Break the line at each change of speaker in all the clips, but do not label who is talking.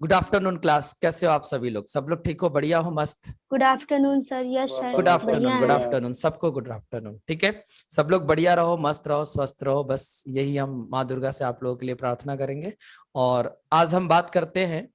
Good afternoon class, कैसे हो आप सभी लोग? सब लोग ठीक हो? बढ़िया हो? मस्त।
Good afternoon sir. Yes sir,
good afternoon, good
बढ़िया है।
आफ्टरनून सबको, गुड आफ्टरनून। ठीक है, सब लोग बढ़िया रहो, मस्त रहो, स्वस्थ रहो, बस यही हम माँ दुर्गा से आप लोगों के लिए प्रार्थना करेंगे। और आज हम बात करते हैं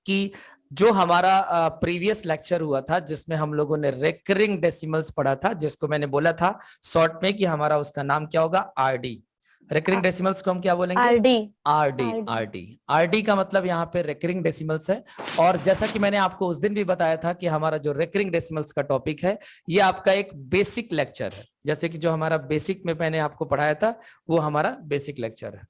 कि जो हमारा प्रीवियस लेक्चर हुआ था जिसमें हम लोगों ने रेकरिंग डेसिमल्स पढ़ा था, जिसको मैंने बोला था शॉर्ट में कि हमारा उसका नाम क्या होगा, आरडी। रेकरिंग डेसिमल्स को हम क्या बोलेंगे?
आरडी।
आरडी। आरडी आरडी का मतलब यहाँ पे रेकरिंग डेसिमल्स है। और जैसा कि मैंने आपको उस दिन भी बताया था कि हमारा जो रेकरिंग डेसिमल्स का टॉपिक है, ये आपका एक बेसिक लेक्चर है। जैसे कि जो हमारा बेसिक में मैंने आपको पढ़ाया था वो हमारा बेसिक लेक्चर है।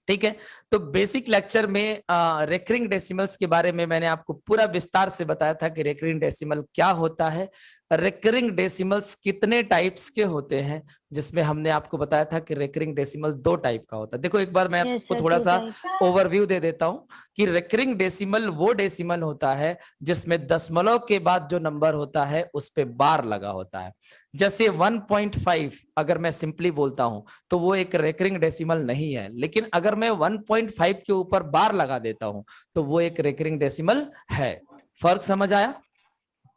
ठीक है, तो बेसिक लेक्चर में रेकरिंग डेसिमल्स के बारे में मैंने आपको पूरा विस्तार से बताया था कि रेकरिंग डेसिमल क्या होता है, रेकरिंग डेसिमल्स कितने टाइप्स के होते हैं, जिसमें हमने आपको बताया था कि रेकरिंग डेसिमल 2 टाइप का होता है। देखो एक बार मैं आपको थोड़ा सा ओवरव्यू दे देता हूं कि रेकरिंग डेसिमल वो डेसिमल होता है जिसमें दशमलव के बाद जो नंबर होता है उस पे बार लगा होता है। जैसे 1.5 अगर मैं सिंपली बोलता हूं तो वो एक रेकरिंग डेसिमल नहीं है, लेकिन अगर मैं 1.5 के ऊपर बार लगा देता हूं तो वो एक रेकरिंग डेसिमल है। फर्क समझ आया?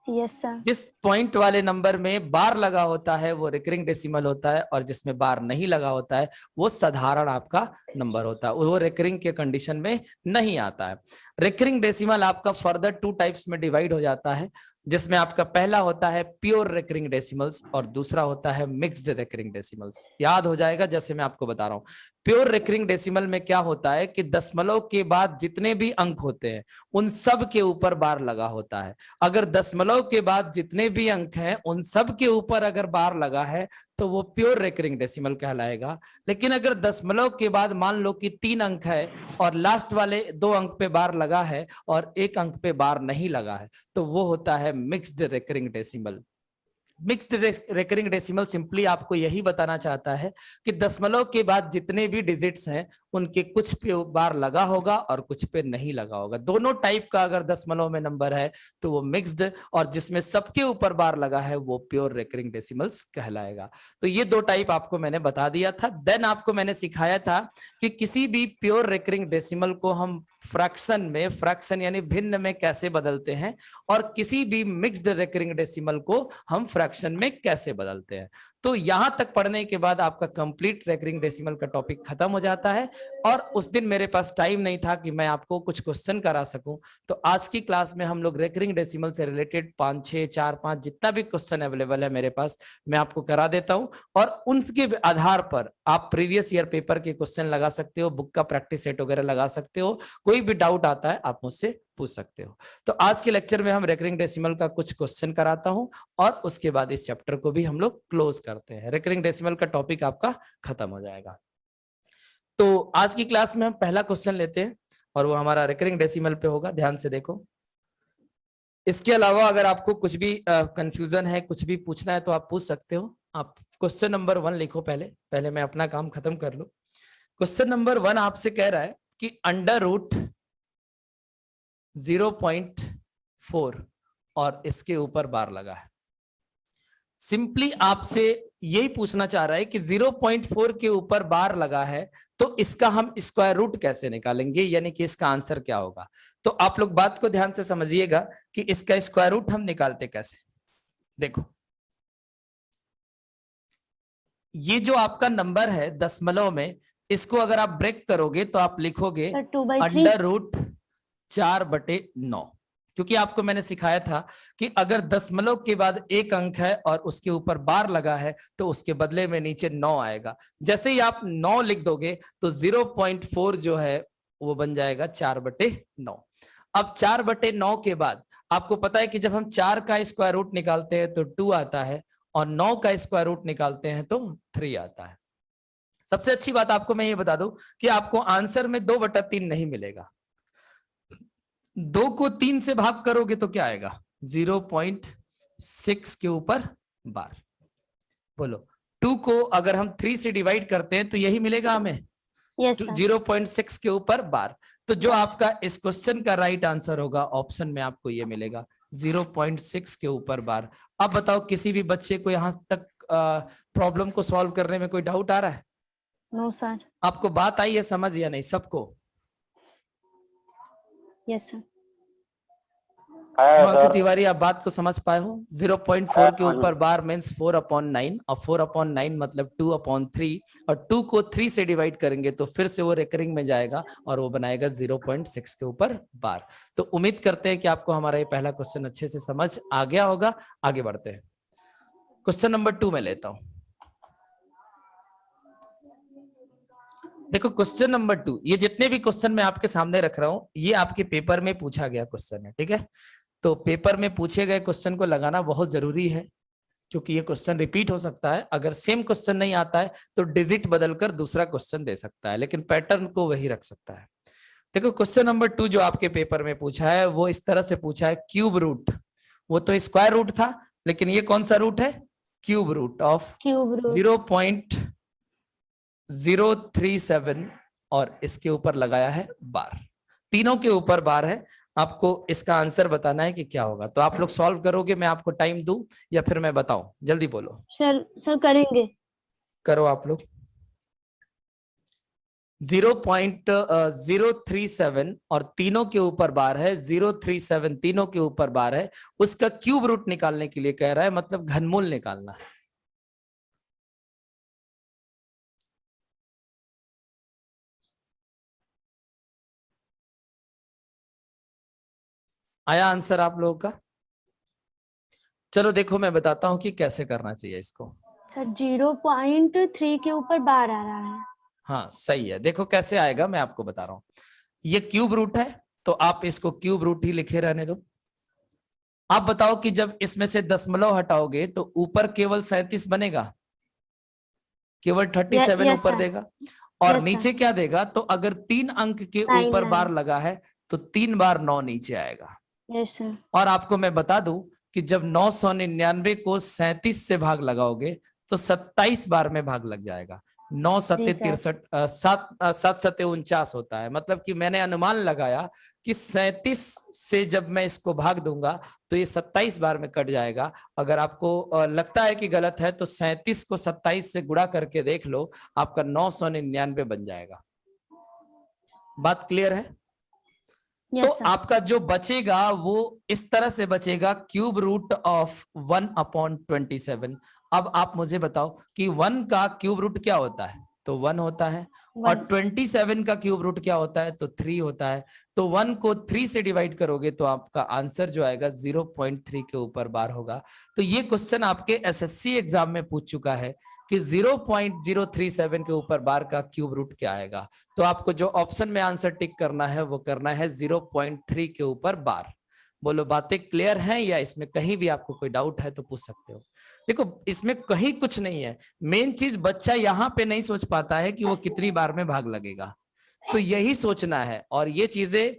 Yes sir.
जिस पॉइंट वाले नंबर में बार लगा होता है वो रिकरिंग डेसिमल होता है, और जिसमें बार नहीं लगा होता है वो साधारण आपका नंबर होता है, वो रिकरिंग के कंडीशन में नहीं आता है। रिकरिंग डेसिमल आपका फर्दर 2 टाइप्स में डिवाइड हो जाता है, जिसमें आपका पहला होता है प्योर रिकरिंग डेसिमल्स और दूसरा होता है मिक्स्ड रिकरिंग डेसिमल्स। याद हो जाएगा जैसे मैं आपको बता रहा हूं। प्योर रिकरिंग डेसिमल में क्या होता है कि दशमलव के बाद जितने भी अंक होते हैं उन सब के ऊपर बार लगा होता है। अगर दशमलव के बाद जितने भी अंक हैं उन सब के ऊपर अगर बार लगा है तो वो प्योर रिकरिंग डेसिमल कहलाएगा। लेकिन अगर दशमलव के बाद मान लो कि 3 अंक है और लास्ट वाले 2 अंक पे बार लगा है और 1 अंक पे बार नहीं लगा है तो वो होता है mixed recurring decimal. Mixed recurring decimal simply आपको यही बताना चाहता है कि दशमलव के बाद जितने भी डिजिट्स हैं उनके कुछ पे बार लगा होगा और कुछ पे नहीं लगा होगा। दोनों टाइप का अगर दशमलव में नंबर है तो वो मिक्स्ड, और जिसमें सबके ऊपर बार लगा है वो प्योर रिकरिंग डेसिमल्स कहलाएगा। तो ये 2 टाइप आपको मैंने बता दिया था। देन आपको मैंने सिखाया था कि किसी भी प्योर रिकरिंग डेसिमल को हम फ्रैक्शन में, फ्रैक्शन यानी भिन्न में कैसे बदलते हैं, और किसी भी मिक्स्ड रिकरिंग डेसिमल को हम फ्रैक्शन में कैसे बदलते हैं। तो यहां तक पढ़ने के बाद आपका कंप्लीट रिकरिंग डेसिमल का टॉपिक खत्म हो जाता है। और उस दिन मेरे पास टाइम नहीं था कि मैं आपको कुछ क्वेश्चन करा सकूं, तो आज की क्लास में हम लोग रिकरिंग डेसिमल से रिलेटेड 5, 6, 4, 5 जितना भी क्वेश्चन अवेलेबल है मेरे पास मैं आपको करा देता हूं, और उनके आधार पर आप प्रीवियस ईयर पेपर के क्वेश्चन लगा सकते हो, बुक का प्रैक्टिस सेट वगैरह लगा सकते हो। कोई भी डाउट आता है आप मुझसे पूछ सकते हो। तो आज के लेक्चर में हम रिकरिंग डेसिमल का कुछ क्वेश्चन कराता हूं और उसके बाद इस चैप्टर को भी हम लोग क्लोज करते हैं। रिकरिंग डेसिमल का टॉपिक आपका खत्म हो जाएगा। तो आज की क्लास में हम पहला क्वेश्चन लेते हैं और वो हमारा रिकरिंग डेसिमल पे होगा। ध्यान से देखो। इसके अलावा अगर आपको कुछ भी कंफ्यूजन है, कुछ भी पूछना है तो आप पूछ सकते हो। आप क्वेश्चन नंबर 1 लिखो। पहले मैं अपना काम खत्म कर लूं। क्वेश्चन नंबर 1 आपसे कह रहा है कि अंडर रूट 0.4 और इसके ऊपर बार लगा है। सिंपली आपसे यही पूछना चाह रहा है कि 0.4 के ऊपर बार लगा है तो इसका हम स्क्वायर रूट कैसे निकालेंगे, यानी कि इसका आंसर क्या होगा। तो आप लोग बात को ध्यान से समझिएगा कि इसका स्क्वायर रूट हम निकालते कैसे। देखो, ये जो आपका नंबर है दशमलव में, इसको अगर आप ब्रेक करोगे तो आप लिखोगे अंडर रूट 4/9, क्योंकि आपको मैंने सिखाया था कि अगर दशमलव के बाद 1 अंक है और उसके ऊपर बार लगा है तो उसके बदले में नीचे 9 आएगा। जैसे ही आप 9 लिख दोगे तो 0.4 जो है वो बन जाएगा 4/9। अब 4/9 के बाद आपको पता है कि जब हम 4 का स्क्वायर रूट निकालते हैं तो 2 आता है, और 9 का स्क्वायर रूट निकालते हैं तो 3 आता है। सबसे अच्छी बात आपको मैं ये बता दूं कि आपको आंसर में 2/3 नहीं मिलेगा। 2 को 3 से भाग करोगे तो क्या आएगा? 0.6 के ऊपर बार। बोलो, 2 को अगर हम 3 से डिवाइड करते हैं तो यही मिलेगा हमें।
yes,
0.6 के ऊपर बार। तो जो आपका इस क्वेश्चन का राइट आंसर होगा ऑप्शन में आपको ये मिलेगा 0.6 के ऊपर बार। अब बताओ, किसी भी बच्चे को यहां तक प्रॉब्लम को सॉल्व करने में कोई डाउट आ रहा है?
No sir.
आपको बात आई है समझ या नहीं सबको?
Yes sir.
आया
हिमांशु
सर।
तिवारी, आप बात को समझ पाए हो? 0.4 के ऊपर बार मीन्स 4/9 और 4/9 मतलब 2/3 और 2 को 3 से डिवाइड करेंगे तो फिर से वो रिकरिंग में जाएगा और वो बनाएगा 0.6 के ऊपर बार। तो उम्मीद करते हैं कि आपको हमारा ये पहला क्वेश्चन अच्छे से समझ आ गया होगा। आगे बढ़ते हैं, क्वेश्चन नंबर 2 में लेता हूं। देखो क्वेश्चन नंबर 2, ये जितने भी क्वेश्चन मैं आपके सामने रख रहा हूं ये आपके पेपर में पूछा गया क्वेश्चन है, ठीक है? तो पेपर में पूछे गए क्वेश्चन को लगाना बहुत जरूरी है क्योंकि ये क्वेश्चन रिपीट हो सकता है। अगर सेम क्वेश्चन नहीं आता है तो डिजिट बदलकर दूसरा क्वेश्चन दे सकता है, लेकिन पैटर्न को वही रख सकता है। देखो क्वेश्चन नंबर 2 जो आपके पेपर में पूछा है वो इस तरह से पूछा है, क्यूब रूट, वो तो स्क्वायर रूट था लेकिन ये कौन सा रूट है? Cube root of
cube root
0.037 और इसके ऊपर लगाया है बार, तीनों के ऊपर बार है। आपको इसका आंसर बताना है कि क्या होगा। तो आप लोग सॉल्व करोगे, मैं आपको टाइम दूं या फिर मैं बताऊं? जल्दी बोलो।
सर करेंगे।
करो आप लोग। 0.037 और तीनों के ऊपर बार है, 037 तीनों के ऊपर बार है, उसका क्यूब रूट निकालने के लिए कह रहा है, मतलब घनमूल निकालना है। आया आंसर आप लोगों का? चलो देखो मैं बताता हूं कि कैसे करना चाहिए इसको।
सर 0.3 के ऊपर बार आ रहा है।
हाँ सही है, देखो कैसे आएगा मैं आपको बता रहा हूं। ये क्यूब रूट है तो आप इसको क्यूब रूट ही लिखे रहने दो। आप बताओ कि जब इसमें से दशमलव हटाओगे तो ऊपर केवल 37 बनेगा, केवल 37
यस
ऊपर
सर।
देगा, और
यस सर।
नीचे क्या देगा? तो अगर 3 अंक के
9
ऊपर
9।
बार लगा है तो 3 बार 9 नीचे आएगा।
Yes sir.
और आपको मैं बता दूं कि जब 999 को 37 से भाग लगाओगे तो 27 बार में भाग लग जाएगा। 9
जी
सत्ते
सर।
63, 7 सत्ते 49 होता है। मतलब कि मैंने अनुमान लगाया कि 37 से जब मैं इसको भाग दूंगा तो ये 27 बार में कट जाएगा। अगर आपको लगता है कि गलत है तो 37 को 27 से गुणा करके देख लो, आपका 999 बन जाएगा। बात क्लियर है? तो
यस सर।
आपका जो बचेगा वो इस तरह से बचेगा, क्यूब रूट ऑफ 1/27। अब आप मुझे बताओ कि 1 का क्यूब रूट क्या होता है? तो 1 होता है। और
1।
27 का क्यूब रूट क्या होता है? तो 3 होता है। तो 1 को 3 से डिवाइड करोगे तो आपका आंसर जो आएगा 0.3 के ऊपर बार होगा। तो ये क्वेश्चन आपके एसएससी एग्जाम में पूछ चुका है कि 0.037 के ऊपर बार का क्यूब रूट क्या आएगा। तो आपको जो ऑप्शन में आंसर टिक करना है वो करना है 0.3 के ऊपर बार। बोलो बातें क्लियर हैं या इसमें कहीं भी आपको कोई डाउट है तो पूछ सकते हो। देखो इसमें कहीं कुछ नहीं है, मेन चीज बच्चा यहाँ पे नहीं सोच पाता है कि वो कितनी बार में भाग लगेगा, तो यही सोचना है। और ये चीजें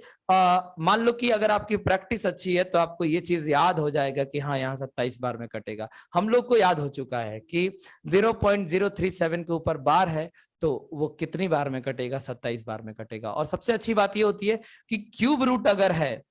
मान लो कि अगर आपकी प्रैक्टिस अच्छी है तो आपको ये चीज याद हो जाएगा कि हाँ यहाँ 27 बार में कटेगा। हम लोग को याद हो चुका है कि 0.037 के ऊपर बार है तो वो कितनी बार में कटेगा? 27 बार में कटेगा। और सबसे अच्छी बात ये होती है कि क्यूब रूट अगर है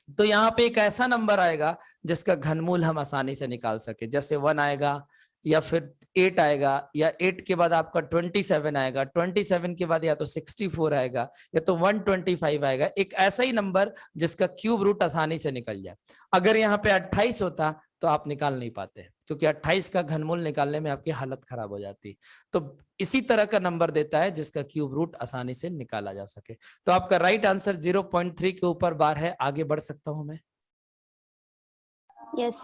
तो यहाँ पे एक ऐसा नंबर आएगा जिसका घनमूल हम आसानी से निकाल सके। जैसे 1 आएगा या फिर 8 आएगा, या 8 के बाद आपका 27 आएगा, 27 के बाद या तो 64 आएगा या तो 125 आएगा। एक ऐसा ही नंबर जिसका क्यूब रूट आसानी से निकल जाए। अगर यहाँ पे 28 होता तो आप निकाल नहीं पाते क्योंकि 28 का घनमूल निकालने में आपकी हालत खराब हो जाती। तो इसी तरह का नंबर देता है जिसका क्यूब रूट आसानी से निकाला जा सके। तो आपका राइट आंसर 0.3 के ऊपर बार है। आगे बढ़ सकता हूं मैं?
यस।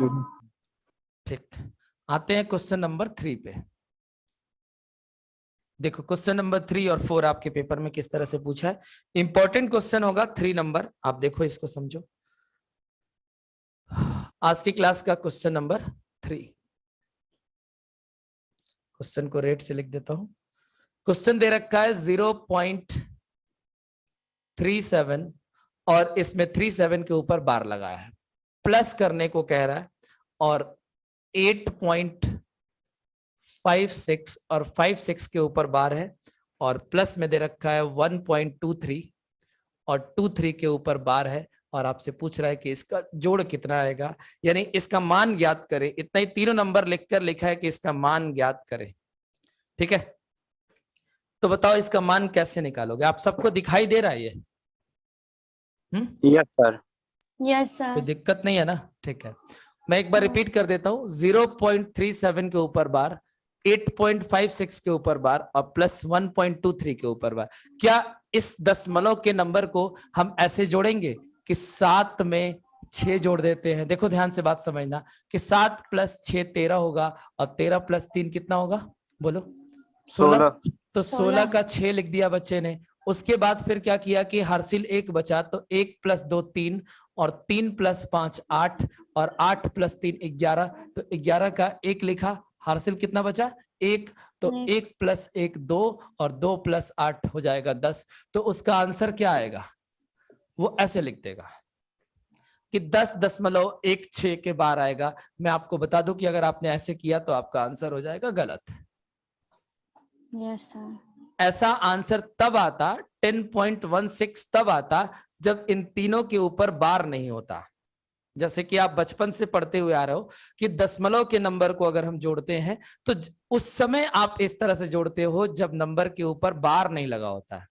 ठीक, आते हैं क्वेश्चन नंबर 3 पे। देखो क्वेश्चन नंबर 3 और 4 आपके पेपर में किस तरह से पूछा है। इंपॉर्टेंट क्वेश्चन होगा 3 नंबर, आप देखो इसको समझो। आज की क्लास का क्वेश्चन नंबर 3, क्वेश्चन को रेट से लिख देता हूं। क्वेश्चन दे रखा है 0.37 और इसमें 37 के ऊपर बार लगाया है, प्लस करने को कह रहा है, और 8.56 और 56 के ऊपर बार है, और प्लस में दे रखा है 1.23 और 23 के ऊपर बार है, और आपसे पूछ रहा है कि इसका जोड़ कितना आएगा, यानी इसका मान ज्ञात करें। इतना ही तीनों नंबर लिखकर लिखा है कि इसका मान ज्ञात करें। ठीक है, तो बताओ इसका मान कैसे निकालोगे? आप सबको दिखाई दे रहा है ये?
Yes sir.
यस
कोई
सर।
दिक्कत नहीं है ना? ठीक है, मैं एक बार रिपीट कर देता हूँ। 0.37 के ऊपर बार, 8.56 के ऊपर बार और प्लस 1.23 के ऊपर बार। क्या इस दशमलव के नंबर को हम ऐसे जोड़ेंगे कि 7 में 6 जोड़ देते हैं? देखो ध्यान से बात समझना कि 7 + 6 13 होगा और 13 + 3 कितना होगा? बोलो 16। तो 16 का 6 लिख दिया बच्चे ने। उसके बाद फिर क्या किया कि हासिल 1 बचा, तो 1 + 2 3 और 3 + 5 8 और 8 + 3 11। तो 11 का 1 लिखा, हासिल कितना बचा? 1। तो 1 + 1 2 और 2 + 8 हो जाएगा 10। तो उसका आंसर क्या आएगा? वो ऐसे लिख देगा कि 10.16 के बार आएगा। मैं आपको बता दूं कि अगर आपने ऐसे किया तो आपका आंसर हो जाएगा गलत।
Yes sir.
ऐसा आंसर तब आता, 10.16 तब आता जब इन तीनों के ऊपर बार नहीं होता। जैसे कि आप बचपन से पढ़ते हुए आ रहे हो कि दशमलव के नंबर को अगर हम जोड़ते हैं तो उस समय आप इस तरह से जोड़ते हो जब नंबर के ऊपर बार नहीं लगा होता है।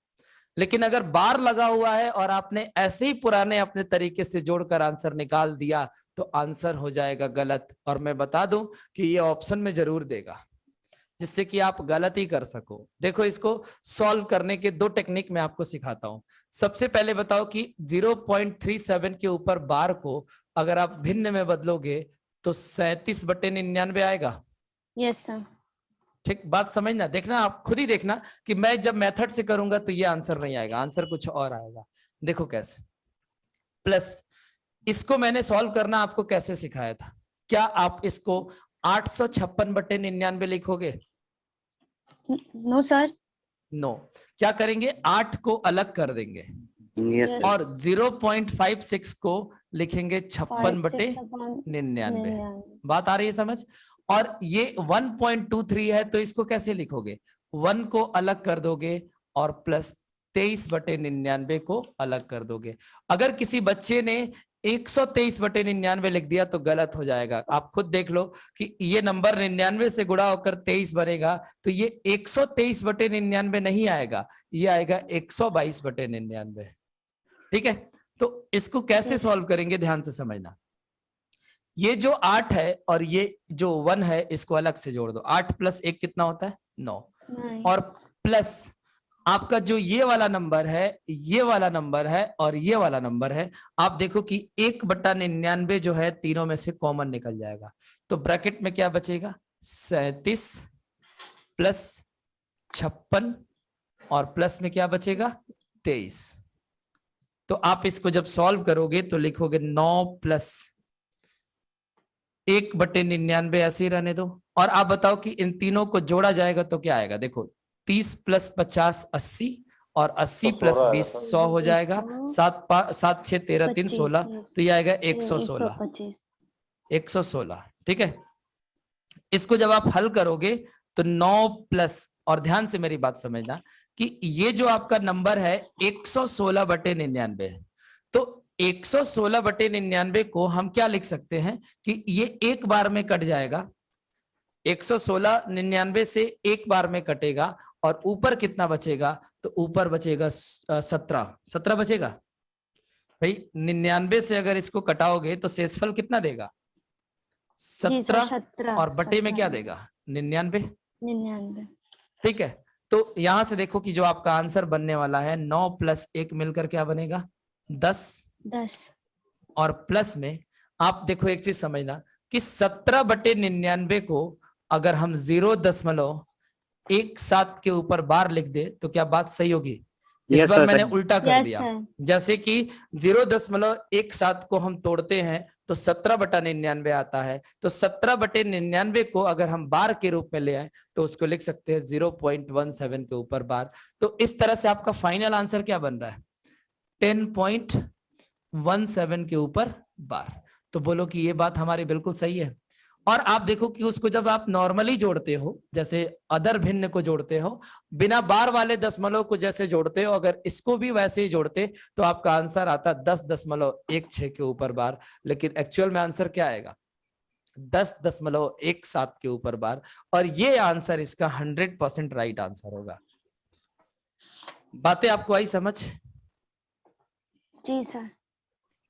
लेकिन अगर बार लगा हुआ है और आपने ऐसे ही पुराने अपने तरीके से जोड़कर आंसर निकाल दिया तो आंसर हो जाएगा गलत। और मैं बता दूं कि ये ऑप्शन में जरूर देगा जिससे कि आप गलत ही कर सको। देखो, इसको सॉल्व करने के 2 टेक्निक मैं आपको सिखाता हूं। सबसे पहले बताओ कि 0.37 के ऊपर बार को अगर आप भिन्न में बदलोगे तो 37/99 आएगा।
Yes sir.
ठीक, बात समझना, देखना आप खुद ही देखना कि मैं जब मेथड से करूंगा तो ये आंसर नहीं आएगा, आंसर कुछ और आएगा। देखो कैसे। प्लस इसको मैंने सॉल्व करना आपको कैसे सिखाया था? क्या आप इसको 856/99 लिखोगे?
No sir.
नो। क्या करेंगे? 8 को अलग कर देंगे
यस सर।
और 0.56 को लिखेंगे 56/99। बात आ रही है समझ? और ये 1.23 है तो इसको कैसे लिखोगे? 1 को अलग कर दोगे और प्लस 23/99 को अलग कर दोगे। अगर किसी बच्चे ने 123/99 लिख दिया तो गलत हो जाएगा। आप खुद देख लो कि ये नंबर 99 से गुणा होकर 23 बनेगा तो ये 123/99 नहीं आएगा, ये आएगा 122/99। ठीक है, तो इसको कैसे सॉल्व करेंगे ध्यान से समझना। ये जो 8 है और ये जो 1 है इसको अलग से जोड़ दो। 8 + 1 कितना होता है? 9। और प्लस आपका जो ये वाला नंबर है, ये वाला नंबर है और ये वाला नंबर है, आप देखो कि 1/99 जो है तीनों में से कॉमन निकल जाएगा। तो ब्रैकेट में क्या बचेगा? 37 + 56 और प्लस में क्या बचेगा? 23। तो आप इसको जब सॉल्व करोगे तो लिखोगे 9 + 1/99, ऐसे ही रहने दो। और आप बताओ कि इन तीनों को जोड़ा जाएगा तो क्या आएगा? देखो 30 + 50 80 और 80 + 20 100 हो जाएगा। 7 7 6 13 3 16, तो ये आएगा 116। 116। ठीक है, इसको जब आप हल करोगे तो 9 प्लस, और ध्यान से मेरी बात समझना कि ये जो आपका नंबर है 116/99 है। तो 116/99 को हम क्या लिख सकते हैं कि ये एक बार में कट जाएगा। 116 से एक बार में कटेगा और ऊपर कितना बचेगा? तो ऊपर बचेगा 17 बचेगा। भाई 99 से अगर इसको कटाओगे तो शेषफल कितना देगा? 17 और बटे में क्या देगा? 99।
99।
ठीक है, तो यहां से देखो कि जो आपका आंसर बनने वाला है 9 + 1 मिलकर क्या बनेगा? 10।
10।
और प्लस में आप देखो एक चीज समझना कि 17/99 को अगर हम 0.17 के ऊपर बार लिख दे तो क्या बात सही होगी? इस बार मैंने उल्टा कर दिया। जैसे कि 0.17 को हम तोड़ते हैं तो 17/99 आता है। तो 17/99 को अगर हम बार के रूप में ले आए तो उसको लिख सकते हैं 0.17 के ऊपर बार। तो इस तरह से आपका फाइनल आंसर क्या बन रहा है? 10.17 के ऊपर बार। तो बोलो कि ये बात हमारी बिल्कुल सही है। और आप देखो कि उसको जब आप नॉर्मली जोड़ते हो, जैसे अदर भिन्न को जोड़ते हो, बिना बार वाले दशमलव को जैसे जोड़ते हो, अगर इसको भी वैसे ही जोड़ते तो आपका आंसर आता 10.16 के ऊपर बार। लेकिन एक्चुअल में आंसर क्या आएगा? 10.17 के ऊपर बार। और ये आंसर इसका 100% राइट आंसर होगा। बातें आपको आई समझ?
जी सर।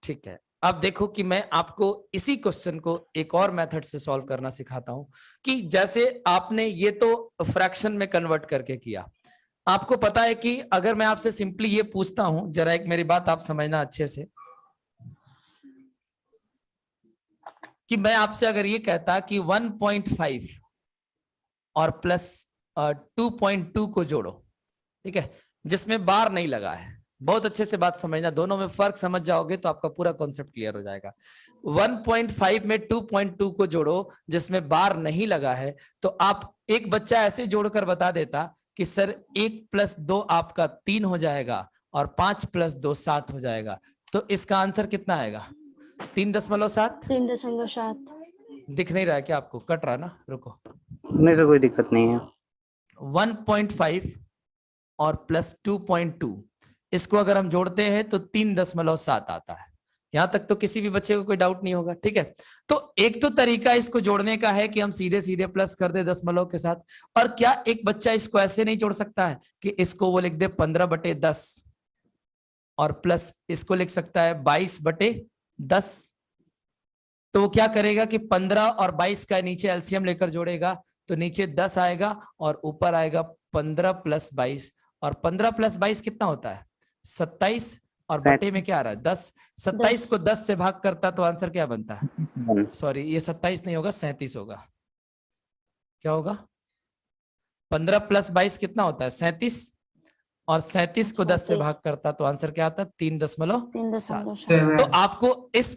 ठीक है, अब देखो कि मैं आपको इसी क्वेश्चन को एक और मेथड से सॉल्व करना सिखाता हूं कि जैसे आपने ये तो फ्रैक्शन में कन्वर्ट करके किया, आपको पता है कि अगर मैं आपसे सिंपली ये पूछता हूं, जरा एक मेरी बात आप समझना अच्छे से, कि मैं आपसे अगर ये कहता कि 1.5 और प्लस 2.2 को जोड़ो, ठीक है, जिसमें बार नहीं लगा है, बहुत अच्छे से बात समझना, दोनों में फर्क समझ जाओगे तो आपका पूरा कॉन्सेप्ट क्लियर हो जाएगा। 1.5 में 2.2 को जोड़ो जिसमें बार नहीं लगा है, तो आप एक बच्चा ऐसे जोड़कर बता देता कि सर 1 + 2 आपका 3 हो जाएगा और 5 + 2 7 हो जाएगा। तो इसका आंसर कितना आएगा? 3.7।
3.7।
दिख नहीं रहा है क्या आपको? कट रहा ना, रुको।
नहीं सर, कोई दिक्कत नहीं है।
1.5 और प्लस 2.2, इसको अगर हम जोड़ते हैं तो 3.7 आता है। यहां तक तो किसी भी बच्चे को कोई डाउट नहीं होगा, ठीक है। तो एक तो तरीका इसको जोड़ने का है कि हम सीधे सीधे प्लस कर दे दशमलव के साथ, और क्या एक बच्चा इसको ऐसे नहीं जोड़ सकता है कि इसको वो लिख दे 15/10 और प्लस इसको लिख सकता है 22/10। तो वो क्या करेगा कि 15 और 22 का नीचे एलसीएम लेकर जोड़ेगा, तो नीचे 10 आएगा और ऊपर आएगा 15 + 22, और 15 + 22 कितना होता है? 27, और बटे में क्या आ रहा है? 10। 27 को 10 से भाग करता तो आंसर क्या बनता है? सॉरी, ये 27 नहीं होगा, 37 होगा। क्या होगा? 15 + 22 कितना होता है? 37, और 37 को 10 से भाग करता तो आंसर क्या आता? 3.7। तो आपको इस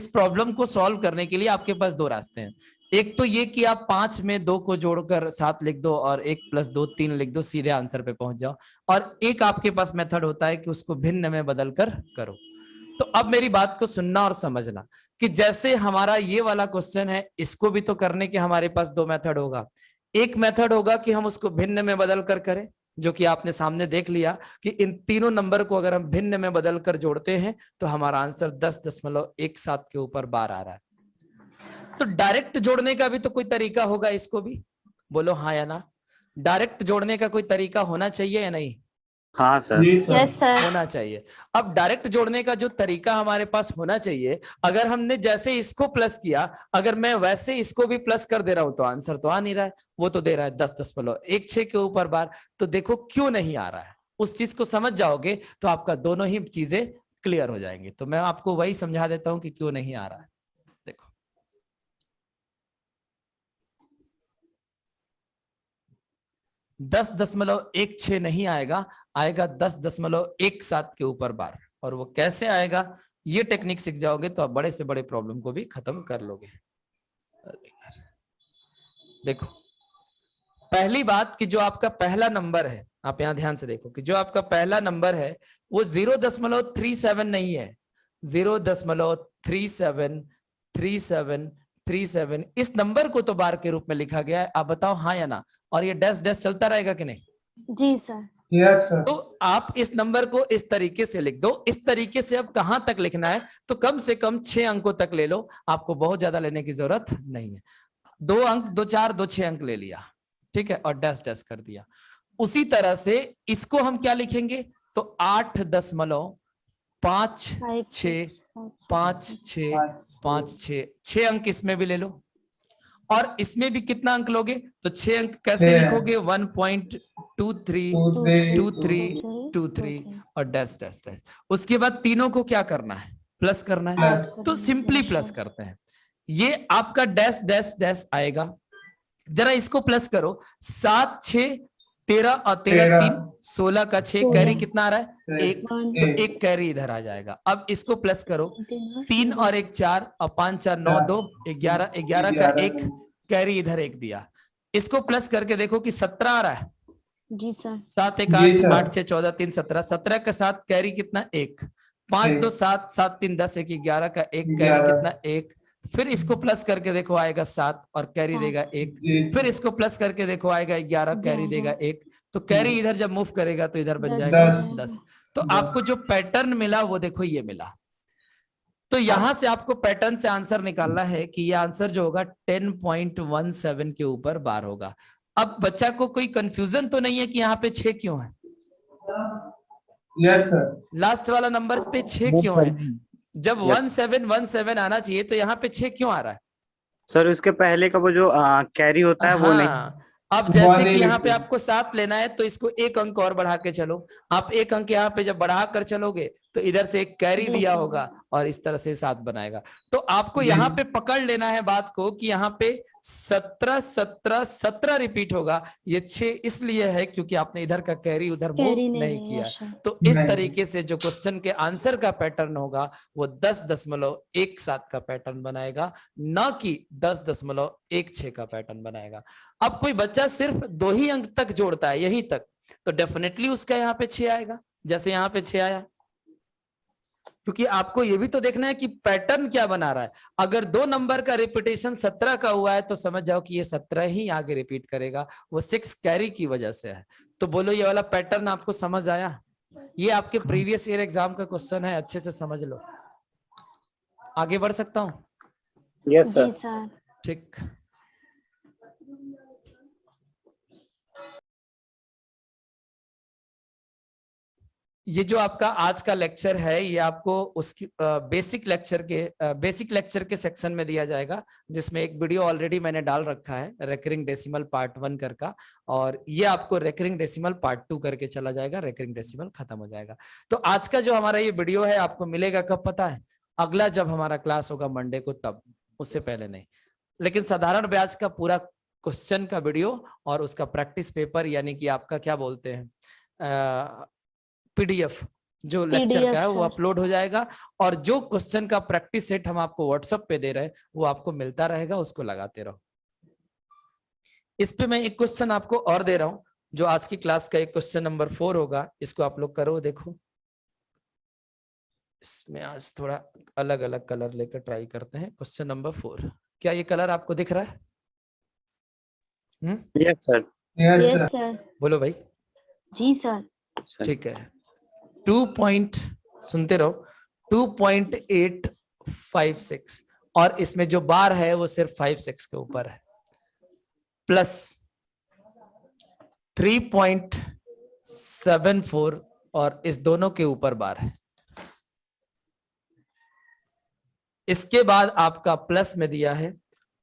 प्रॉब्लम को सॉल्व करने के लिए आपके पास दो रास्ते हैं। एक तो ये कि आप 5 में 2 को जोड़कर 7 लिख दो और 1 + 2 3 लिख दो, सीधे आंसर पे पहुंच जाओ। और एक आपके पास मेथड होता है कि उसको भिन्न में बदल कर करो। तो अब मेरी बात को सुनना और समझना कि जैसे हमारा ये वाला क्वेश्चन है, इसको भी तो करने के हमारे पास दो मेथड होगा। एक मेथड होगा कि हम उसको भिन्न में बदल कर करें, जो कि आपने सामने देख लिया कि इन तीनों नंबर को अगर हम भिन्न में बदल कर जोड़ते हैं तो हमारा आंसर 10.17 के ऊपर बार आ रहा है। तो डायरेक्ट जोड़ने का भी तो कोई तरीका होगा, इसको भी बोलो हाँ या ना। डायरेक्ट जोड़ने का कोई तरीका होना चाहिए या नहीं?
हाँ सर।
Yes sir.
होना चाहिए। अब डायरेक्ट जोड़ने का जो तरीका हमारे पास होना चाहिए, अगर हमने जैसे इसको प्लस किया, अगर मैं वैसे इसको भी प्लस कर दे रहा हूं तो आंसर तो आ नहीं रहा है। वो तो दे रहा है 10.16 के ऊपर बार। तो देखो क्यों नहीं आ रहा है, उस चीज को समझ जाओगे तो आपका दोनों ही चीजें क्लियर हो जाएंगी। तो मैं आपको वही समझा देता हूं कि क्यों नहीं आ रहा है। देखो, .16 नहीं आएगा, आएगा 10.17 के ऊपर बार। और वो कैसे आएगा, ये टेक्निक सीख जाओगे तो आप बड़े से बड़े प्रॉब्लम को भी खत्म कर लोगे। देखो, पहली बात कि जो आपका पहला नंबर है, आप यहां ध्यान से देखो कि जो आपका पहला नंबर है वो 0.37 नहीं है, 0.373737। इस नंबर को तो बार के रूप में लिखा गया है। आप बताओ हाँ या ना। और ये डैश डैश चलता रहेगा कि नहीं?
जी सर।
Yes sir.
तो आप इस नंबर को इस तरीके से लिख दो। इस तरीके से अब कहां तक लिखना है, तो कम से कम 6 अंकों तक ले लो, आपको बहुत ज्यादा लेने की जरूरत नहीं है। 2 अंक, 2 4, 2 6 अंक ले लिया, ठीक है, और डैश डैश कर दिया। उसी तरह से इसको हम क्या लिखेंगे, तो 8.5656 6 अंक इसमें भी ले लो। और इसमें भी कितना अंक लोगे, तो 6 अंक कैसे लिखोगे? 1.232323 और डैश डैश डैश। उसके बाद तीनों को क्या करना है? प्लस करना है। तो सिंपली प्लस करते हैं। ये आपका डैश डैश डैश आएगा। जरा इसको प्लस करो, 7 6 13 और 13 3 16 का 6 कैरी कितना आ रहा है? 1। तो 1 कैरी इधर आ जाएगा। अब इसको प्लस करो, 3 और 1 4 और 5 4 9 2 11 11 का 1 कैरी इधर 1 दिया। इसको प्लस करके देखो कि 17 आ रहा है।
जी सर।
7 1 8 8 6 14 3 17, 17 का 7 कैरी कितना? 1। 5 2 7 7 3 10 1 11 का 1 कैरी कितना? 1। फिर इसको प्लस करके देखो आएगा 7 और कैरी देगा 1। फिर इसको प्लस करके देखो आएगा 11, कैरी देगा 1। तो कैरी इधर जब मूव करेगा तो इधर बन जाएगा 10। तो आपको जो पैटर्न मिला वो देखो ये मिला। तो यहां से आपको पैटर्न से आंसर निकालना है कि ये आंसर जो होगा 10.17 के ऊपर बार होगा। अब बच्चा को कोई कंफ्यूजन तो नहीं है कि यहाँ पे 6 क्यों है?
Yes sir.
लास्ट वाला नंबर पे 6 क्यों है? जब
Yes.
1717 आना चाहिए तो यहाँ पे 6 क्यों आ रहा है?
सर उसके पहले का वो जो कैरी होता है वो नहीं।
हाँ, अब
वो
जैसे
नहीं
कि यहाँ पे
लिखते।
आपको 7 लेना है तो इसको 1 अंक और बढ़ा के चलो। आप 1 अंक यहाँ पे जब बढ़ा कर चलोगे तो इधर से एक कैरी
जी
दिया
सर।
होगा और इस तरह से 7 बनाएगा। तो आपको
जी।
यहाँ पे पकड़ लेना है बात को कि यहाँ पे 17 17 17 रिपीट होगा। ये 6 इसलिए है क्योंकि आपने इधर का कैरी उधर मूव
कैरी
नहीं
नहीं
किया।
है सर।
तो इस
नहीं।
तरीके से जो क्वेश्चन के आंसर का पैटर्न होगा वो 10.17 का पैटर्न बनाएगा, ना कि 10.16 का पैटर्न बनाएगा। अब कोई बच्चा सिर्फ 2 ही अंक तक जोड़ता है यहीं तक, तो डेफिनेटली उसका यहाँ पे 6 आएगा, जैसे यहाँ पे 6 आया। क्योंकि आपको ये भी तो देखना है कि पैटर्न क्या बना रहा है। अगर 2 नंबर का रिपीटेशन 17 का हुआ है तो समझ जाओ कि ये 17 ही आगे रिपीट करेगा, वो 6 कैरी की वजह से है। तो बोलो ये वाला पैटर्न आपको समझ आया? ये आपके प्रीवियस ईयर एग्जाम का क्वेश्चन है, अच्छे से समझ लो। आगे बढ़ सकता हूं?
यस
जी
सर।
सर।
ठीक। ये जो आपका आज का लेक्चर है ये आपको उसकी बेसिक लेक्चर के सेक्शन में दिया जाएगा, जिसमें एक वीडियो ऑलरेडी मैंने डाल रखा है रेकरिंग डेसिमल पार्ट 1 का, और ये आपको रेकरिंग डेसिमल पार्ट 2 करके चला जाएगा, रेकरिंग डेसिमल खत्म हो जाएगा। तो आज का जो हमारा ये वीडियो है आपको मिलेगा कब पता है? अगला जब हमारा क्लास होगा मंडे को, तब, उससे पहले नहीं। लेकिन साधारण ब्याज का पूरा क्वेश्चन का वीडियो और उसका प्रैक्टिस पेपर यानी कि आपका क्या बोलते हैं पीडीएफ जो लेक्चर
PDF
का है वो
सर।
अपलोड हो जाएगा, और जो क्वेश्चन का प्रैक्टिस सेट हम आपको व्हाट्सएप पे दे रहे हैं वो आपको मिलता रहेगा, उसको लगाते रहो। इस पे मैं एक क्वेश्चन आपको और दे रहा हूं जो आज की क्लास का एक क्वेश्चन नंबर 4 होगा, इसको आप लोग करो। देखो इसमें आज थोड़ा अलग अलग कलर लेकर ट्राई करते हैं। क्वेश्चन नंबर 4, क्या ये कलर आपको दिख रहा है?
Yes sir.
Yes
yes
sir.
Sir.
बोलो भाई।
जी सर।
ठीक है, 2 पॉइंट, सुनते रहो, 2.856 और इसमें जो बार है वो सिर्फ 5-6 के ऊपर है, प्लस 3.74 और इस दोनों के ऊपर बार है। इसके बाद आपका प्लस में दिया है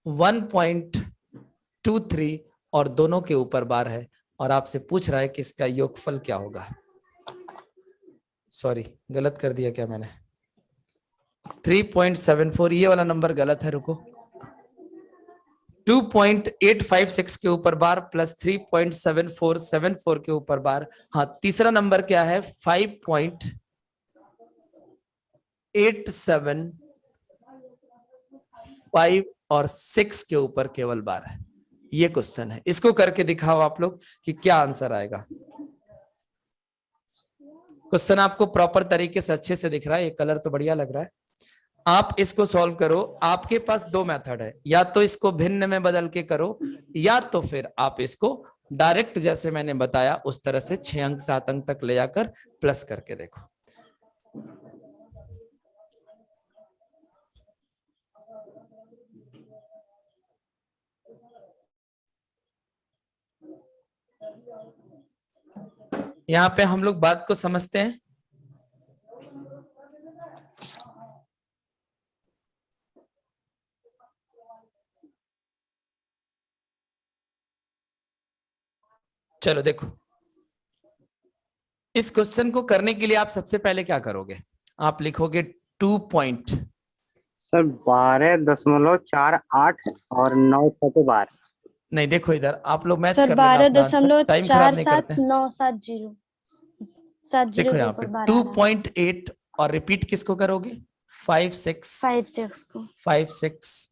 1.23 और दोनों के ऊपर बार है, और आपसे पूछ रहा है कि इसका योगफल क्या होगा। सॉरी, गलत कर दिया क्या मैंने? 3.74 ये वाला नंबर गलत है, रुको। 2.856 के ऊपर बार प्लस 3.7474 के ऊपर बार। हाँ, तीसरा नंबर क्या है? 5.875 और 6 के ऊपर केवल बार है। ये क्वेश्चन है, इसको करके दिखाओ आप लोग कि क्या आंसर आएगा। क्वेश्चन आपको प्रॉपर तरीके से अच्छे से दिख रहा है, ये कलर तो बढ़िया लग रहा है। आप इसको सॉल्व करो। आपके पास 2 मेथड है, या तो इसको भिन्न में बदल के करो, या तो फिर आप इसको डायरेक्ट जैसे मैंने बताया उस तरह से 6 अंक 7 अंक तक ले जाकर प्लस करके देखो। यहां पे हम लोग बात को समझते हैं। चलो देखो, इस क्वेश्चन को करने के लिए आप सबसे पहले क्या करोगे? आप लिखोगे 2 पॉइंट,
सर 12.48 और 9 के बार।
नहीं देखो इधर आप लोग मैच
सर
कर लेना अपना आंसर, टाइम खराब नहीं करते हैं।
12.479070 70
देखो
के
यहाँ
ऊपर
पे
बार आ रहा है।
2.8 और रिपीट किसको करोगे? 5-6
5-6 को।
5-6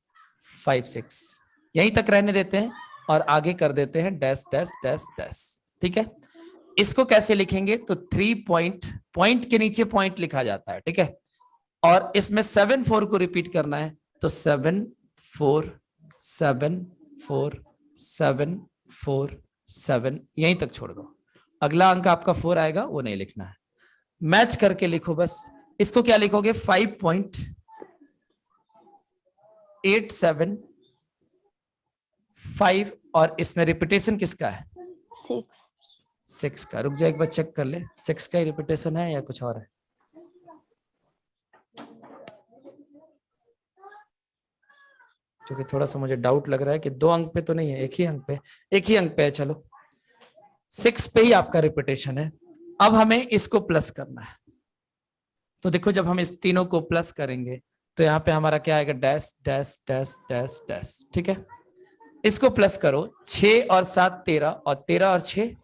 5-6 यहीं तक रहने देते हैं और आगे कर देते हैं डैश डैश डैश डैश। ठीक है, इसको कैसे लिखेंगे? तो 3 पॉइंट के नीचे पॉइंट लिखा जाता है, ठीक है, और इसमें 7-4 को रिपीट करना है, तो 7-4 7-4 7-4 7 यहीं तक छोड़ दो। अगला अंक आपका 4 आएगा, वो नहीं लिखना है, मैच करके लिखो बस। इसको क्या लिखोगे? 5.875 और इसमें रिपीटेशन किसका है?
6।
6 का, रुक जा एक बार चेक कर ले, 6 का ही रिपीटेशन है या कुछ और है? क्योंकि थोड़ा सा मुझे डाउट लग रहा है कि 2 अंक पे तो नहीं है, एक ही अंक पे, एक ही अंक पे है। चलो 6 पे ही आपका रिपीटेशन है। अब हमें इसको प्लस करना है। तो देखो जब हम इस तीनों को प्लस करेंगे तो यहाँ पे हमारा क्या आएगा, dash dash dash dash dash. ठीक है, इसको प्लस करो, 6 और 7 13, और 13 और 6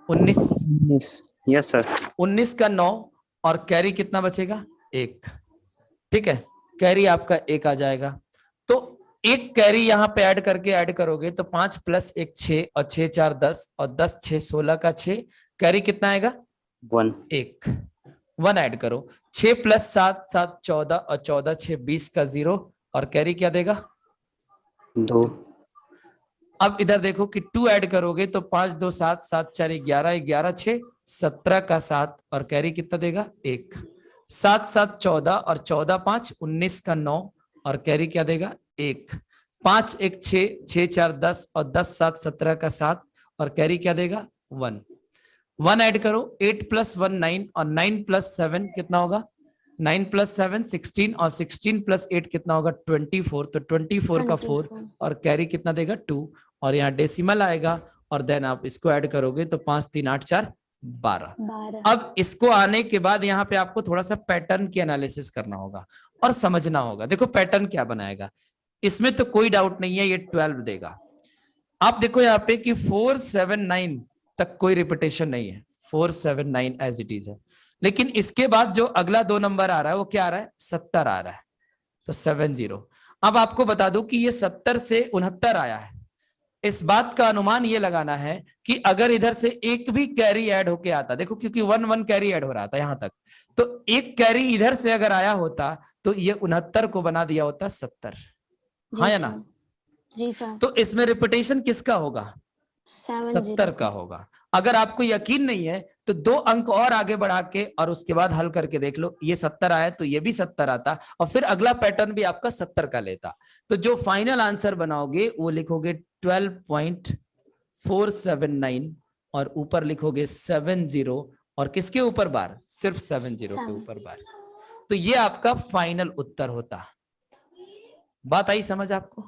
19।
Yes sir.
19 का 9, और कैरी कितना बचेगा, 1। ठीक है, कैरी आपका 1 आ जाएगा। तो एक कैरी यहाँ पे ऐड करके ऐड करोगे तो 5 + 1 6, और 6 4 10, और 10 6 16 का 6, कैरी कितना आएगा,
1।
1 ऐड करो। 6 + 7 7 14, और 14 6 20 का 0, और कैरी क्या देगा,
2।
अब इधर देखो कि 2 ऐड करोगे तो 5 2 7 7 4 11, 11 6 17 का 7, और कैरी कितना देगा, 1। 7 7 14, और 14 5 19 का 9, और कैरी क्या देगा, 1। 5 1 6 6 4 10, और 10 7 17 का 7, और कैरी क्या देगा, 1। 1 ऐड करो, 8 + 1 9, और 9 + 7 कितना होगा, 9 + 7 16, और 16 + 8 कितना होगा, 24। तो 24 का 4, और कैरी कितना देगा, 2, और यहाँ डेसिमल आएगा, और देन आप इसको ऐड करोगे तो 5 3 8 4 12। अब इसको आने के बाद यहाँ पे आपको थोड़ा सा पैटर्न की एनालिसिस करना होगा और समझना होगा। देखो पैटर्न क्या बनाएगा, इसमें तो कोई डाउट नहीं है, ये 12 देगा। आप देखो यहाँ पे कि 4 7 9 तक कोई रिपीटेशन नहीं है, 4 7 9 एज इट इज है। लेकिन इसके बाद जो अगला 2 नंबर आ रहा है वो क्या आ रहा है, 70 आ रहा है, तो 70। अब आपको बता दूं कि ये 70 से 69 आया है। इस बात का अनुमान ये लगाना है कि अगर इधर से एक भी कैरी ऐड होके आता, देखो क्योंकि 1 1 कैरी ऐड हो रहा था यहां तक, तो एक कैरी इधर से अगर आया होता तो ये 69 को बना दिया होता 70। हाँ या ना?
जी सर।
तो इसमें रिपीटेशन किसका होगा, 70 का होगा। अगर आपको यकीन नहीं है तो 2 अंक और आगे बढ़ा के और उसके बाद हल करके देख लो, ये 70 आया तो ये भी 70 आता, और फिर अगला पैटर्न भी आपका 70 का लेता। तो जो फाइनल आंसर बनाओगे वो लिखोगे 12.479, और ऊपर लिखोगे 70, और किसके ऊपर बार, सिर्फ 70 के ऊपर बार। तो ये आपका फाइनल उत्तर होता। बात आई समझ आपको?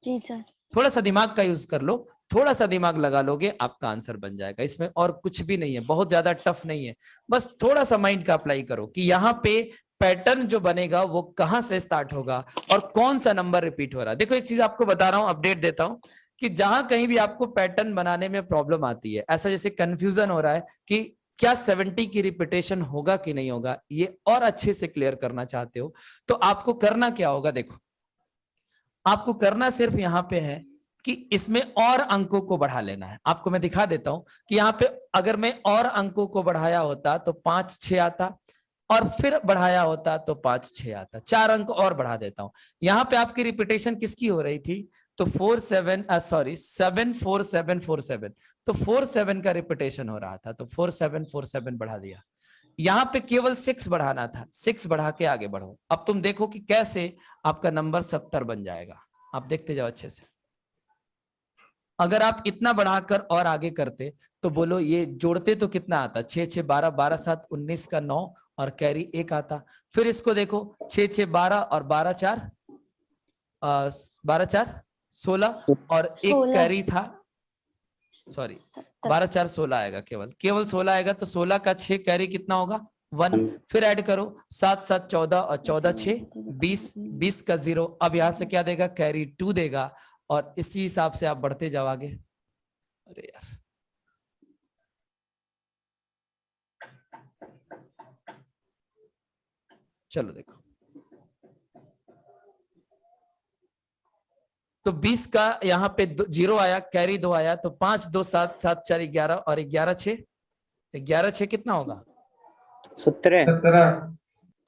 जी सर।
थोड़ा सा दिमाग का यूज कर लो, थोड़ा सा दिमाग लगा लोगे आपका आंसर बन जाएगा। इसमें और कुछ भी नहीं है, बहुत ज्यादा टफ नहीं है, बस थोड़ा सा माइंड का अप्लाई करो कि यहाँ पे पैटर्न जो बनेगा वो कहां से स्टार्ट होगा और कौन सा नंबर रिपीट हो रहा है। देखो एक चीज आपको बता रहा हूं, अपडेट देता हूं कि जहां कहीं भी आपको पैटर्न बनाने में प्रॉब्लम आती है, ऐसा जैसे कंफ्यूजन हो रहा है कि क्या 70 की रिपीटेशन होगा कि नहीं होगा, ये और अच्छे से क्लियर करना चाहते हो तो आपको करना क्या होगा, देखो आपको करना सिर्फ यहाँ पे है कि इसमें और अंकों को बढ़ा लेना है। आपको मैं दिखा देता हूं कि यहाँ पे अगर मैं और अंकों को बढ़ाया होता तो 5 6 आता, और फिर बढ़ाया होता तो 5 6 आता, 4 अंक और बढ़ा देता हूं। यहाँ पे आपकी रिपीटेशन किसकी हो रही थी, तो 7 4 7 4 7, तो 4 7 का रिपीटेशन हो रहा था, तो 4 7 4 7 बढ़ा दिया। यहाँ पे केवल 6 बढ़ाना था, 6 बढ़ा के आगे बढ़ो। अब तुम देखो कि कैसे आपका नंबर 70 बन जाएगा, आप देखते जाओ अच्छे से। अगर आप इतना बढ़ाकर और आगे करते तो बोलो ये जोड़ते तो कितना आता, 6 6 12 12 7 19 का 9, और कैरी 1 आता। फिर इसको देखो 6 6 12 और 12 4 12 4 16, और एक कैरी था, सॉरी 12 4 16 आएगा, केवल 16 आएगा, तो 16 का 6 कैरी कितना होगा, 1। फिर ऐड करो 7 7 14, और 14 6 20, 20 का 0। अब यहां से क्या देगा, कैरी 2 देगा, और इसी हिसाब से आप बढ़ते जाओ आगे। अरे यार चलो देखो, तो 20 का यहाँ पे 0 आया, कैरी 2 आया, तो 5 2 7 7 4 11, और 11 6, 11 6 कितना होगा,
17।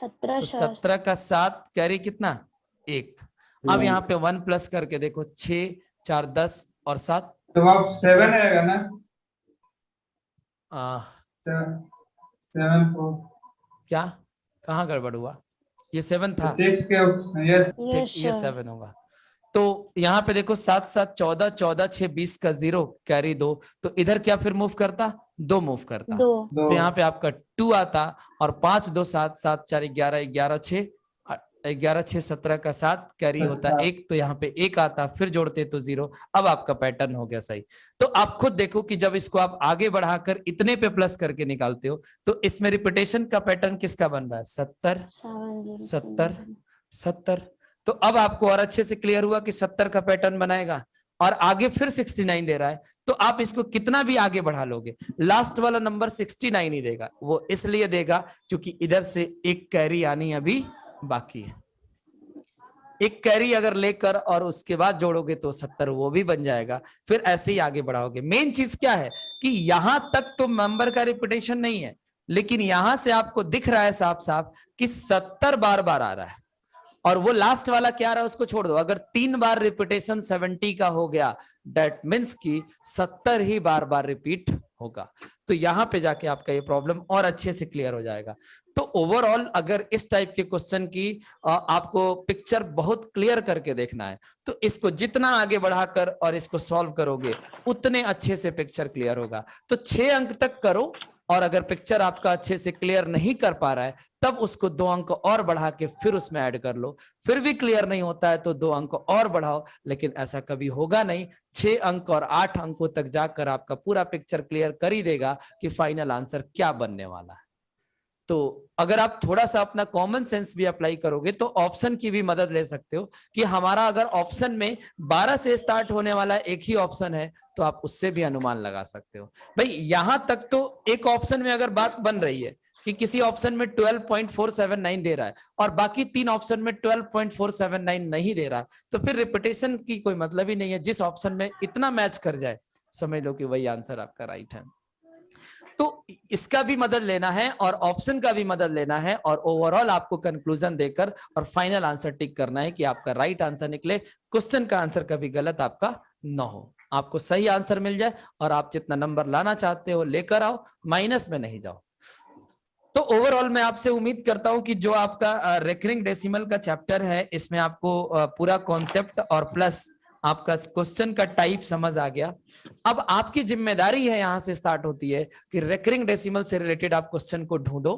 17 का 7, कैरी कितना, 1। अब यहाँ पे 1 प्लस करके देखो, 6 4 10 और 7,
तो आप 7 आएगा ना, 7 4
क्या कहाँ गड़बड़ हुआ, ये 7 था,
6 के, यस
ठीक ये 7 होगा। तो यहाँ पे देखो 7 7 14 14 6 20 का 0 कैरी 2, तो इधर क्या फिर मूव करता, 2 मूव करता,
2
तो यहाँ पे आपका 2 आता और 5 2 7 7 4 11 11 6 11 6 17 का 7 कैरी होता 1, तो यहाँ पे 1 आता, फिर जोड़ते तो 0। अब आपका पैटर्न हो गया सही। तो आप खुद देखो कि जब इसको आप आगे बढ़ाकर इतने पे प्लस करके निकालते हो तो इसमें रिपीटेशन का पैटर्न किसका बन रहा है, 70 70 70। तो अब आपको और अच्छे से क्लियर हुआ कि 70 का पैटर्न बनाएगा और आगे फिर 69 दे रहा है, तो आप इसको कितना भी आगे बढ़ा लोगे लास्ट वाला नंबर 69 ही देगा। वो इसलिए देगा क्योंकि इधर से एक कैरी आनी अभी बाकी है। एक कैरी अगर लेकर और उसके बाद जोड़ोगे तो 70 वो भी बन जाएगा, फिर ऐसे ही आगे बढ़ाओगे। मेन चीज क्या है कि यहां तक तो नंबर का रिपीटेशन नहीं है, लेकिन यहां से आपको दिख रहा है साफ साफ कि 70 बार बार आ रहा है, और वो लास्ट वाला क्या आ रहा है उसको छोड़ दो। अगर 3 बार रिपीटेशन 70 का हो गया, दैट मीन्स कि 70 ही बार बार रिपीट होगा। तो यहां पे जाके आपका ये प्रॉब्लम और अच्छे से क्लियर हो जाएगा। तो ओवरऑल अगर इस टाइप के क्वेश्चन की आपको पिक्चर बहुत क्लियर करके देखना है, तो इसको जितना आगे बढ़ाकर और इसको सॉल्व करोगे उतने अच्छे से पिक्चर क्लियर होगा। तो 6 अंक तक करो, और अगर पिक्चर आपका अच्छे से क्लियर नहीं कर पा रहा है तब उसको 2 अंक और बढ़ा के फिर उसमें ऐड कर लो। फिर भी क्लियर नहीं होता है तो 2 अंक और बढ़ाओ, लेकिन ऐसा कभी होगा नहीं। 6 अंक और 8 अंकों तक जाकर आपका पूरा पिक्चर क्लियर कर ही देगा कि फाइनल आंसर क्या बनने वाला है। तो अगर आप थोड़ा सा अपना कॉमन सेंस भी अप्लाई करोगे तो ऑप्शन की भी मदद ले सकते हो कि हमारा अगर ऑप्शन में 12 से स्टार्ट होने वाला एक ही ऑप्शन है तो आप उससे भी अनुमान लगा सकते हो। भाई यहां तक तो एक ऑप्शन में अगर बात बन रही है कि किसी ऑप्शन में 12.479 दे रहा है और बाकी 3 ऑप्शन में 12.479 नहीं दे रहा, तो फिर रिपीटेशन की कोई मतलब ही नहीं है। जिस ऑप्शन में इतना मैच कर जाए समझ लो कि वही आंसर आपका राइट है। तो इसका भी मदद लेना है और ऑप्शन का भी मदद लेना है, और ओवरऑल आपको कंक्लूजन देकर और फाइनल आंसर टिक करना है कि आपका राइट आंसर निकले, क्वेश्चन का आंसर कभी गलत आपका ना हो, आपको सही आंसर मिल जाए और आप जितना नंबर लाना चाहते हो लेकर आओ, माइनस में नहीं जाओ। तो ओवरऑल मैं आपसे उम्मीद करता हूं कि जो आपका रेकरिंग डेसिमल का चैप्टर है इसमें आपको पूरा कॉन्सेप्ट और प्लस आपका क्वेश्चन का टाइप समझ आ गया। अब आपकी जिम्मेदारी है, यहां से स्टार्ट होती है कि रेकरिंग डेसिमल से रिलेटेड आप क्वेश्चन को ढूंढो।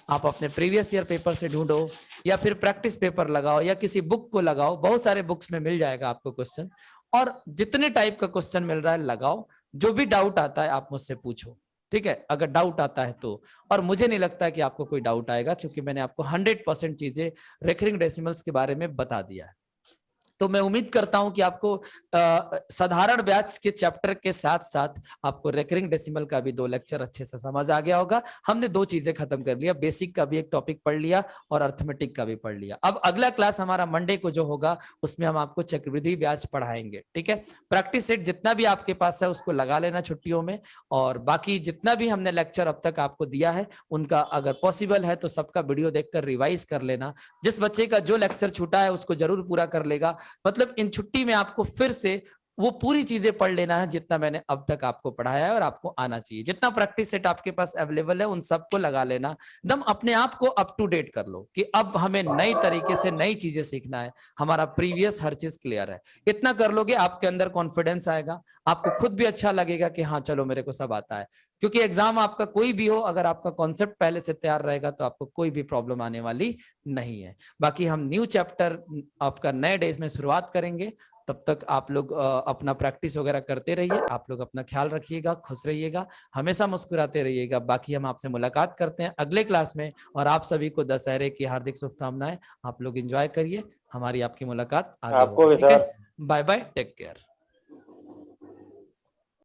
आप अपने प्रीवियस ईयर पेपर से ढूंढो या फिर प्रैक्टिस पेपर लगाओ या किसी बुक को लगाओ, बहुत सारे बुक्स में मिल जाएगा आपको क्वेश्चन, और जितने टाइप का क्वेश्चन मिल रहा है लगाओ। जो भी डाउट आता है आप मुझसे पूछो, ठीक है, अगर डाउट आता है तो। और मुझे नहीं लगता कि आपको कोई डाउट आएगा क्योंकि मैंने आपको 100% चीजें रेकरिंग डेसिमल्स के बारे में बता दिया है। तो मैं उम्मीद करता हूं कि आपको साधारण ब्याज के चैप्टर के साथ साथ आपको रेकरिंग डेसिमल का भी 2 लेक्चर अच्छे से समझ आ गया होगा। हमने 2 चीजें खत्म कर लिया, बेसिक का भी एक टॉपिक पढ़ लिया और अर्थमेटिक का भी पढ़ लिया। अब अगला क्लास हमारा मंडे को जो होगा उसमें हम आपको चक्रवृद्धि ब्याज पढ़ाएंगे, ठीक है। प्रैक्टिस सेट जितना भी आपके पास है उसको लगा लेना छुट्टियों में, और बाकी जितना भी हमने लेक्चर अब तक आपको दिया है उनका अगर पॉसिबल है तो सबका वीडियो देखकर रिवाइज कर लेना। जिस बच्चे का जो लेक्चर छूटा है उसको जरूर पूरा कर लेगा, मतलब इन छुट्टी में आपको फिर से वो पूरी चीजें पढ़ लेना है जितना मैंने अब तक आपको पढ़ाया है, और आपको आना चाहिए। जितना प्रैक्टिस सेट आपके पास अवेलेबल है उन सबको लगा लेना, एकदम अपने आप को अप टू डेट कर लो कि अब हमें नई तरीके से नई चीजें सीखना है, हमारा प्रीवियस हर चीज क्लियर है। इतना कर लोगे आपके अंदर कॉन्फिडेंस आएगा, आपको खुद भी अच्छा लगेगा कि हाँ चलो मेरे को सब आता है। क्योंकि एग्जाम आपका कोई भी हो, अगर आपका कॉन्सेप्ट पहले से तैयार रहेगा तो आपको कोई भी प्रॉब्लम आने वाली नहीं है। बाकी हम न्यू चैप्टर आपका नए डेज में शुरुआत करेंगे, तब तक आप लोग अपना प्रैक्टिस वगैरह करते रहिए। आप लोग अपना ख्याल रखिएगा, खुश रहिएगा, हमेशा मुस्कुराते रहिएगा। बाकी हम आपसे मुलाकात करते हैं अगले क्लास में, और आप सभी को दशहरे की हार्दिक शुभकामनाएं। आप लोग एंजॉय करिए, हमारी आपकी मुलाकात आगे
आपको भी
होगी, ठीक है।
Sir.
Bye bye, take care.